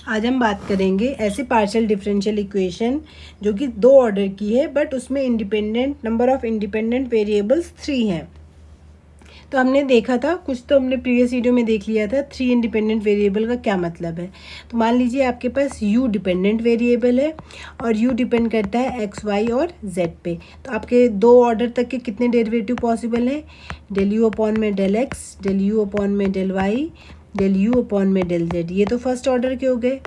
आज हम बात करेंगे ऐसे पार्शियल डिफरेंशियल इक्वेशन जो कि 2 ऑर्डर की है बट उसमें independent number of independent variables 3 हैं। तो हमने देखा था कुछ, तो हमने प्रीवियस वीडियो में देख लिया था 3 इंडिपेंडेंट वेरिएबल का क्या मतलब है। तो मान लीजिए आपके पास u डिपेंडेंट वेरिएबल है और u डिपेंड करता है x, y और z पे। तो आपके 2 ऑर्डर तक के कितने डेरिवेटिव पॉसिबल हैं? डेल u अपॉन में del x, del u upon में del y, del u upon में डेल z। ये तो फर्स्ट ऑर्डर के हो गए।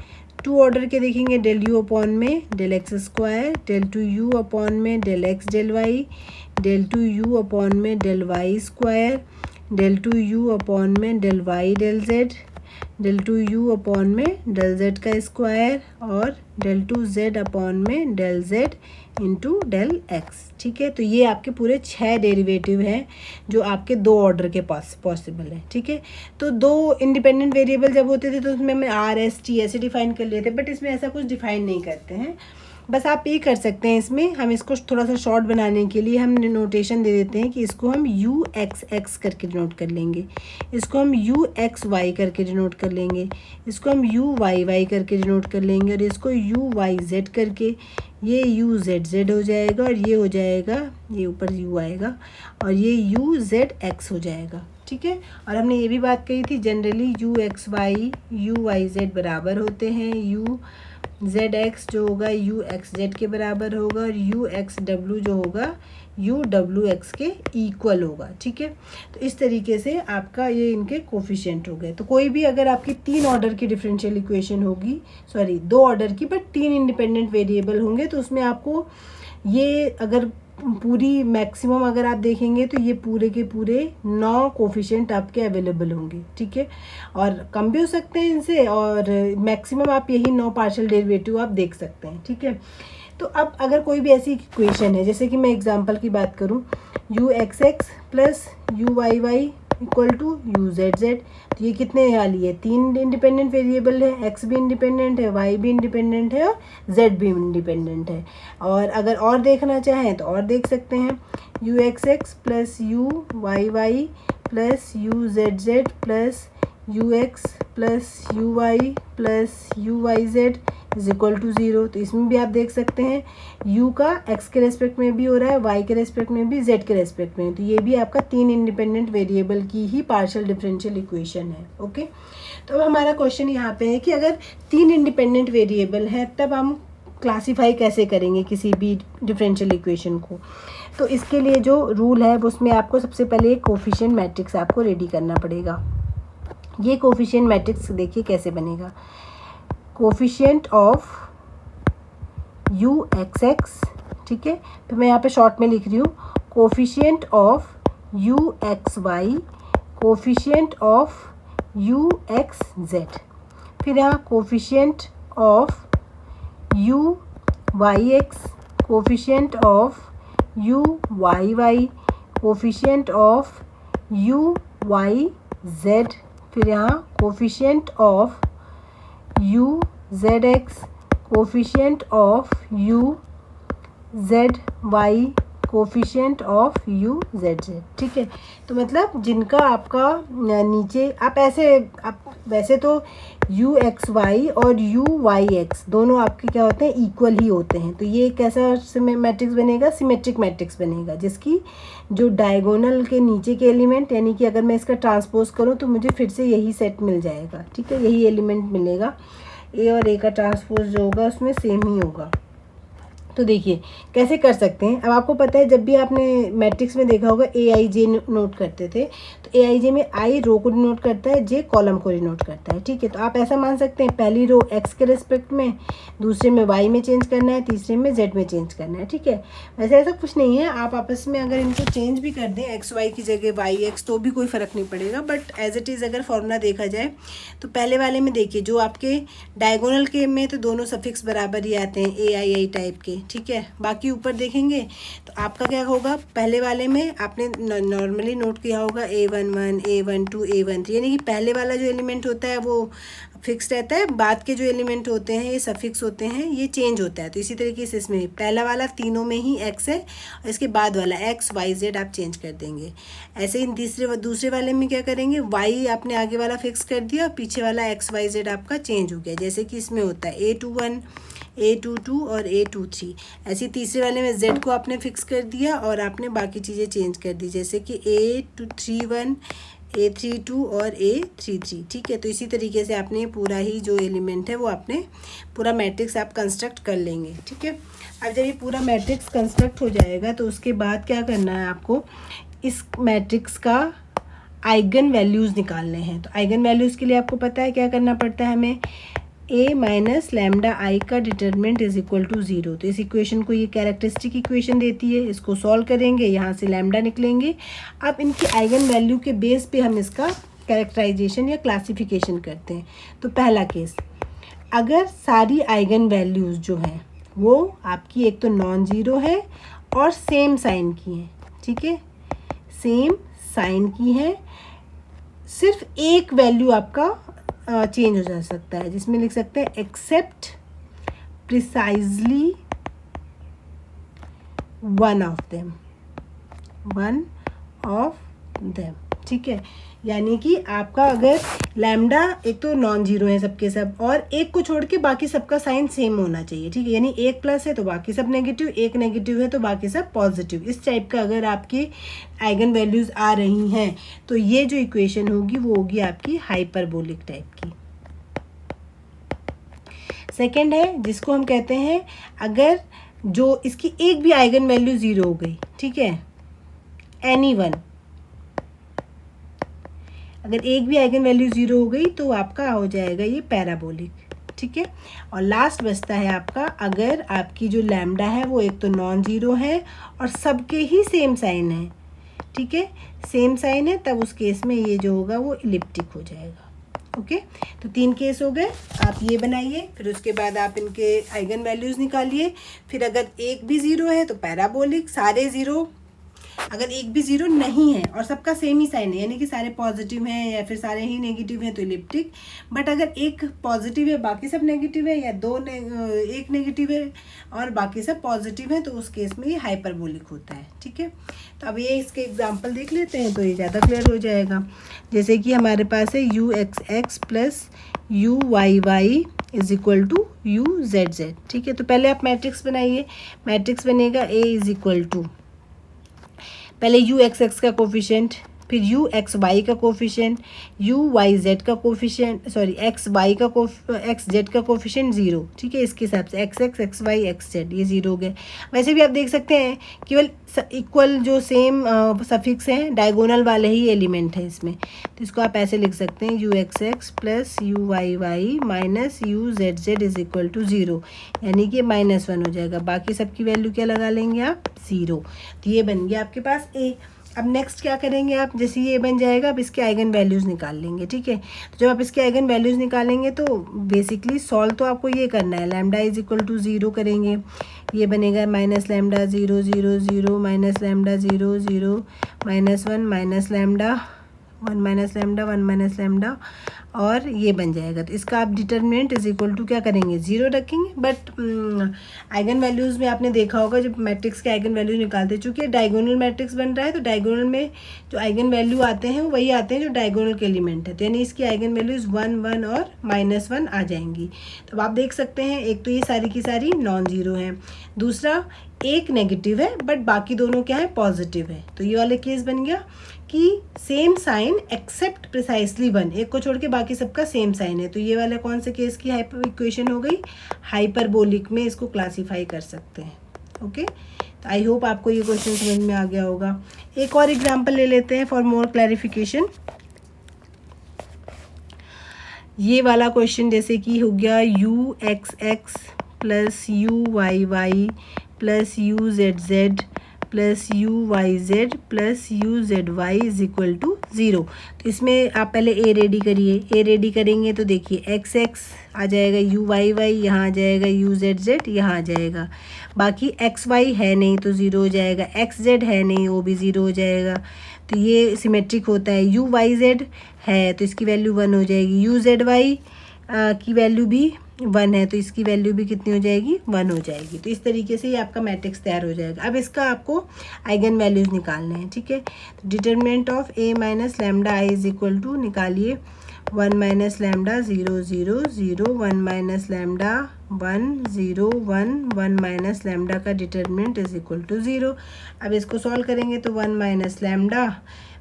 2 ऑर्डर के देखेंगे, डेल u अपॉन में del x square, del 2u upon में del x del y, del 2u upon में del y square, del 2u upon में del y del z, del 2u upon में डेल z का square और del 2z upon में del z into del x। ठीक है, तो ये आपके पूरे 6 डेरिवेटिव हैं जो आपके 2 ऑर्डर के पास पॉसिबल है। ठीक है, तो 2 इंडिपेंडेंट वेरिएबल जब होते थे तो उसमें हमें आर एस टी ऐसे डिफाइन कर लेते, बट इसमें ऐसा कुछ डिफाइन नहीं करते हैं। बस आप ये कर सकते हैं, इसमें हम इसको थोड़ा सा शॉर्ट बनाने के लिए हम नोटेशन दे देते हैं कि इसको हम यू एक्स एक्स करके डिनोट कर लेंगे, इसको हम यू एक्स वाई करके डिनोट कर लेंगे, इसको हम यू वाई वाई करके डिनोट कर लेंगे और इसको यू वाई जेड करके, ये यू जेड जेड हो जाएगा और ये हो जाएगा, ये ऊपर यू आएगा और ये यू जेड एक्स हो जाएगा। ठीक है, और हमने ये भी बात कही थी generally u x y u y z बराबर होते हैं, यू जेड एक्स जो होगा यू एक्स जेड के बराबर होगा और यू एक्स डब्ल्यू जो होगा यू डब्ल्यू एक्स के इक्वल होगा। ठीक है, तो इस तरीके से आपका ये इनके कोफिशिएंट हो गए। तो कोई भी अगर आपकी 3 ऑर्डर की डिफरेंशियल इक्वेशन होगी, सॉरी 2 ऑर्डर की बट 3 इंडिपेंडेंट वेरिएबल होंगे, तो उसमें आपको ये अगर पूरी मैक्सिमम अगर आप देखेंगे तो ये पूरे के पूरे 9 कोफिशिएंट आपके अवेलेबल होंगे। ठीक है, और कम भी हो सकते हैं इनसे और मैक्सिमम आप यही 9 पार्शियल डेरिवेटिव आप देख सकते हैं। ठीक है, तो अब अगर कोई भी ऐसी इक्वेशन है, जैसे कि मैं एग्जांपल की बात करूं, u x x plus u y y equal to u z z, तो ये कितने वाली है? 3 इंडिपेंडेंट वेरिएबल है, एक्स भी इंडिपेंडेंट है, वाई भी इंडिपेंडेंट है और जेड भी इंडिपेंडेंट है। और अगर और देखना चाहें तो और देख सकते हैं, u x x plus u y y plus u z z plus u x plus u y plus u y z is equal to 0। तो इसमें भी आप देख सकते हैं u का x के रेस्पेक्ट में भी हो रहा है, y के रेस्पेक्ट में भी, z के रेस्पेक्ट में। तो ये भी आपका 3 इंडिपेंडेंट वेरिएबल की ही पार्शियल डिफरेंशियल इक्वेशन है। ओके, तो अब हमारा क्वेश्चन यहाँ पे है कि अगर 3 इंडिपेंडेंट वेरिएबल है तब हम क्लासीफाई कैसे करेंगे किसी भी डिफरेंशियल इक्वेशन को। तो इसके लिए जो रूल है उसमें आपको सबसे पहले एक कोफिशिएंट मैट्रिक्स आपको रेडी करना पड़ेगा। ये कोफिशिएंट मैट्रिक्स देखिए कैसे बनेगा, coefficient of u x x. ठीक है, तो मैं यहाँ पे शॉर्ट में लिख रही हूँ, coefficient of u x y, coefficient of u x z, फिर यहाँ coefficient of u y x, coefficient of u y y, coefficient of u y z, फिर यहाँ coefficient of u z x, coefficient of u z y, coefficient of u z z. ठीक है, तो मतलब जिनका आपका नीचे आप ऐसे, आप वैसे तो यू एक्स वाई और यू वाई एक्स दोनों आपके क्या होते हैं, इक्वल ही होते हैं। तो ये कैसा मैट्रिक्स बनेगा, सिमेट्रिक मैट्रिक्स बनेगा, जिसकी जो डायगोनल के नीचे के एलिमेंट, यानी कि अगर मैं इसका ट्रांसपोज करूँ तो मुझे फिर से यही सेट मिल जाएगा। ठीक है, यही एलिमेंट मिलेगा, ए और ए का ट्रांसपोज जो होगा उसमें सेम ही होगा। तो देखिए कैसे कर सकते हैं। अब आपको पता है जब भी आपने मैट्रिक्स में देखा होगा ए आई जे नोट करते थे, तो ए आई जे में आई रो को डिनोट करता है, जे कॉलम को डिनोट करता है। ठीक है, तो आप ऐसा मान सकते हैं पहली रो एक्स के रिस्पेक्ट में, दूसरे में वाई में चेंज करना है, तीसरे में जेड में चेंज करना है। ठीक है, वैसे ऐसा कुछ नहीं है, आप आपस में अगर इनको चेंज भी कर दें एक्स वाई की जगह वाई एक्स तो भी कोई फ़र्क नहीं पड़ेगा, बट एज इट इज़ अगर फॉर्मूला देखा जाए तो पहले वाले में देखिए जो आपके डायगोनल के में तो दोनों सफिक्स बराबर ही आते हैं, ए आई आई टाइप के, ठीक है। बाकी ऊपर देखेंगे तो आपका क्या होगा, पहले वाले में आपने नॉर्मली नोट किया होगा A11, A12, A13, यानी कि पहले वाला जो एलिमेंट होता है वो फिक्स रहता है, बाद के जो एलिमेंट होते हैं ये सफिक्स होते हैं, ये चेंज होता है। तो इसी तरीके से इसमें पहला वाला तीनों में ही x है और इसके बाद वाला x y z आप चेंज कर देंगे। ऐसे ही दूसरे वाले में क्या करेंगे, y आपने आगे वाला फिक्स कर दिया, पीछे वाला x y z आपका चेंज हो गया, जैसे कि इसमें होता है A21, A22 और A23। ऐसे तीसरे वाले में z को आपने फिक्स कर दिया और आपने बाकी चीज़ें चेंज कर दी, जैसे कि A31, A32 और A33, ठीक है। तो इसी तरीके से आपने पूरा ही जो एलिमेंट है वो आपने पूरा मैट्रिक्स आप कंस्ट्रक्ट कर लेंगे, ठीक है। अब जब ये पूरा मैट्रिक्स कंस्ट्रक्ट हो जाएगा तो उसके बाद क्या करना है आपको, इस मैट्रिक्स का आइगन वैल्यूज़ निकालने हैं। तो आइगन वैल्यूज़ के लिए आपको पता है क्या करना पड़ता है हमें, a माइनस लैम्डा आई का डिटर्मिनेंट इज इक्वल टू 0। तो इस इक्वेशन को ये कैरेक्टरिस्टिक इक्वेशन देती है, इसको सॉल्व करेंगे, यहाँ से लैम्डा निकलेंगे। अब इनकी आइगन वैल्यू के बेस पे हम इसका कैरेक्टराइजेशन या क्लासिफिकेशन करते हैं। तो पहला केस, अगर सारी आइगन वैल्यूज़ जो हैं वो आपकी एक तो नॉन ज़ीरो है और सेम साइन की हैं, ठीक है, सेम साइन की हैं, सिर्फ एक वैल्यू आपका चेंज हो जा सकता है, जिसमें लिख सकते हैं except precisely one of them, ठीक है। यानी कि आपका अगर लैम्डा एक तो नॉन जीरो है सबके सब, और एक को छोड़ के बाकी सबका साइन सेम होना चाहिए, ठीक है। यानी एक प्लस है तो बाकी सब नेगेटिव, एक नेगेटिव है तो बाकी सब पॉजिटिव। इस टाइप का अगर आपकी आइगन वैल्यूज़ आ रही हैं तो ये जो इक्वेशन होगी वो होगी आपकी हाइपरबोलिक टाइप की। सेकेंड है जिसको हम कहते हैं, अगर जो इसकी एक भी आइगन वैल्यू ज़ीरो हो गई, ठीक है, एनी वन, अगर एक भी आइगन वैल्यू ज़ीरो हो गई तो आपका हो जाएगा ये पैराबोलिक, ठीक है। और लास्ट बचता है आपका, अगर आपकी जो लैम्डा है वो एक तो नॉन ज़ीरो है और सबके ही सेम साइन है, ठीक है, सेम साइन है, तब उस केस में ये जो होगा वो इलिप्टिक हो जाएगा। ओके, तो 3 केस हो गए। आप ये बनाइए, फिर उसके बाद आप इनके आइगन वैल्यूज़ निकालिए। फिर अगर एक भी ज़ीरो है तो पैराबोलिक, सारे ज़ीरो, अगर एक भी ज़ीरो नहीं है और सबका सेम ही साइन है, यानी कि सारे पॉजिटिव हैं या फिर सारे ही नेगेटिव हैं, तो इलिप्टिक। बट अगर एक पॉजिटिव है बाकी सब नेगेटिव है, या एक नेगेटिव है और बाकी सब पॉजिटिव है, तो उस केस में ये हाइपरबोलिक होता है, ठीक है। तो अब ये इसके एग्जांपल देख लेते हैं तो ये ज़्यादा क्लियर हो जाएगा। जैसे कि हमारे पास है u(x)+ plus u(y)(y) is equal to u(z)(z), ठीक है। तो पहले आप मैट्रिक्स बनाइए। मैट्रिक्स बनेगा A इज इक्वल टू, पहले u(x)x का कोफिशिएंट, फिर u(x)y का कोफिशिएंट, u(y)z का कोफिशिएंट, सॉरी x(y) का x(z) का कोफिशिएंट 0, ठीक है। इसके हिसाब से x(x), x(y), x(z) ये 0 हो गए। वैसे भी आप देख सकते हैं केवल इक्वल जो सेम सफिक्स हैं, डायगोनल वाले ही एलिमेंट है इसमें, तो इसको आप ऐसे लिख सकते हैं u(x)x plus u(y)(y) minus u(z)z is equal to 0, यानी कि -1 हो जाएगा। बाकी सबकी वैल्यू क्या लगा लेंगे आप, 0। तो ये बन गया आपके पास A। अब नेक्स्ट क्या करेंगे आप, जैसे ये बन जाएगा, अब इसके आइगन वैल्यूज़ निकाल लेंगे, ठीक है। तो जब आप इसके आइगन वैल्यूज़ निकालेंगे तो बेसिकली सॉल्व तो आपको ये करना है, लैम्डा इज इक्वल टू 0 करेंगे, ये बनेगा minus lambda 0 0 0 minus lambda 0 0 -1 minus lambda 1 minus lambda 1 minus lambda, और ये बन जाएगा। तो इसका आप डिटर्मिनेंट इज इक्वल टू क्या करेंगे, 0 रखेंगे। बट आइगन वैल्यूज़ में आपने देखा होगा जब मैट्रिक्स के आइगन वैल्यूज निकालते हैं, चूँकि डायगोनल मैट्रिक्स बन रहा है तो डायगोनल में जो आइगन वैल्यू आते हैं वही आते हैं जो डायगोनल के एलिमेंट है, तो यानी इसकी आइगन वैल्यूज़ 1 1 और -1 आ जाएंगी। तो आप देख सकते हैं एक तो ये सारी की सारी नॉन ज़ीरो हैं, दूसरा एक नेगेटिव है बट बाकी दोनों क्या है, पॉजिटिव है। तो ये वाले केस बन गया कि सेम साइन एक्सेप्ट प्रिसाइसली 1, एक को छोड़ के बाकी सबका सेम साइन है। तो ये वाला कौन से केस की इक्वेशन हो गई, हाइपरबोलिक में इसको क्लासीफाई कर सकते हैं। ओके, तो आई होप आपको ये क्वेश्चन समझ में आ गया होगा। एक और एग्जांपल ले लेते हैं फॉर मोर क्लैरिफिकेशन। ये वाला क्वेश्चन जैसे कि हो गया u(x)x plus u(y)(y) plus u(z)z plus u y z plus u z y is equal to 0। तो इसमें आप पहले ए रेडी करिए। ए रेडी करेंगे तो देखिए एक्स एक्स आ जाएगा, यू वाई वाई यहाँ आ जाएगा, यू जेड जेड यहाँ आ जाएगा। बाकी एक्स वाई है नहीं तो 0 हो जाएगा, एक्स जेड है नहीं वो भी 0 हो जाएगा। तो ये सिमेट्रिक होता है। यू वाई जेड है तो इसकी वैल्यू 1 हो जाएगी, यू जेड वाई की वैल्यू भी 1 है तो इसकी वैल्यू भी कितनी हो जाएगी, 1 हो जाएगी। तो इस तरीके से ये आपका मैट्रिक्स तैयार हो जाएगा। अब इसका आपको आइगन वैल्यूज़ निकालने हैं, ठीक है। तो determinant of A minus lambda I is equal to निकालिए 1 minus lambda 0 0 0 1 minus lambda 1 0 1 1 minus lambda का डिटरमिनेंट इज इक्वल टू 0। अब इसको सॉल्व करेंगे तो 1 माइनस लैम्डा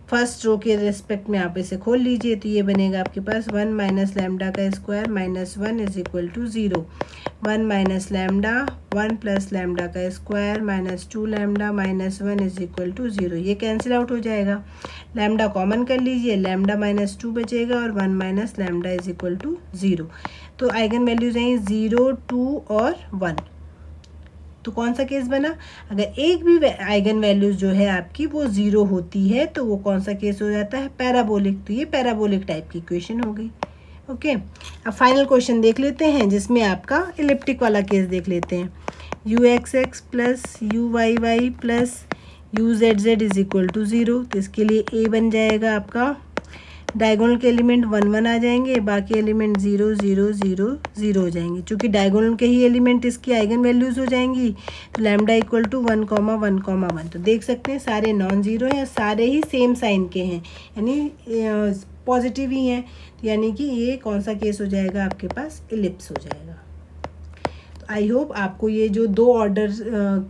फर्स्ट रो के रिस्पेक्ट में आप इसे खोल लीजिए तो ये बनेगा आपके पास 1 माइनस लैम्डा का square minus 1 is equal to 0। 1 minus lambda 1 plus lambda का square minus 2 lambda minus 1 is equal to 0। ये कैंसिल आउट हो जाएगा। लैम्डा कॉमन कर लीजिए, लैम्डा माइनस 2 बचेगा और 1 minus lambda is equal to 0। तो आइगन वैल्यूज हैं 0 2 और 1। तो कौन सा केस बना, अगर एक भी आइगन वैल्यूज जो है आपकी वो 0 होती है तो वो कौन सा केस हो जाता है, पैराबोलिक। तो ये पैराबोलिक टाइप की इक्वेशन हो गई। ओके, अब फाइनल क्वेश्चन देख लेते हैं जिसमें आपका इलिप्टिक वाला केस देख लेते हैं। U x x plus u y y plus u z z is equal to 0। तो इसके लिए ए बन जाएगा आपका, डायगोनल के एलिमेंट 1 1 आ जाएंगे, बाकी एलिमेंट 0 0 0 0 हो जाएंगे। चूँकि डायगोनल के ही एलिमेंट इसकी आइगन वैल्यूज़ हो जाएंगी तो लैम्डा इक्वल टू 1 1 1। तो देख सकते हैं सारे नॉन ज़ीरो हैं, सारे ही सेम साइन के हैं, यानी पॉजिटिव ही हैं। यानी कि ये कौन सा केस हो जाएगा आपके पास, इलिप्स हो जाएगा। तो आई होप आपको ये जो 2 ऑर्डर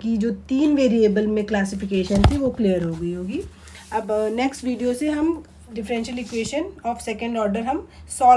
की जो 3 वेरिएबल में क्लासिफिकेशन थी वो क्लियर हो गई होगी। अब नेक्स्ट वीडियो से हम differential equation of second order हम सॉल्व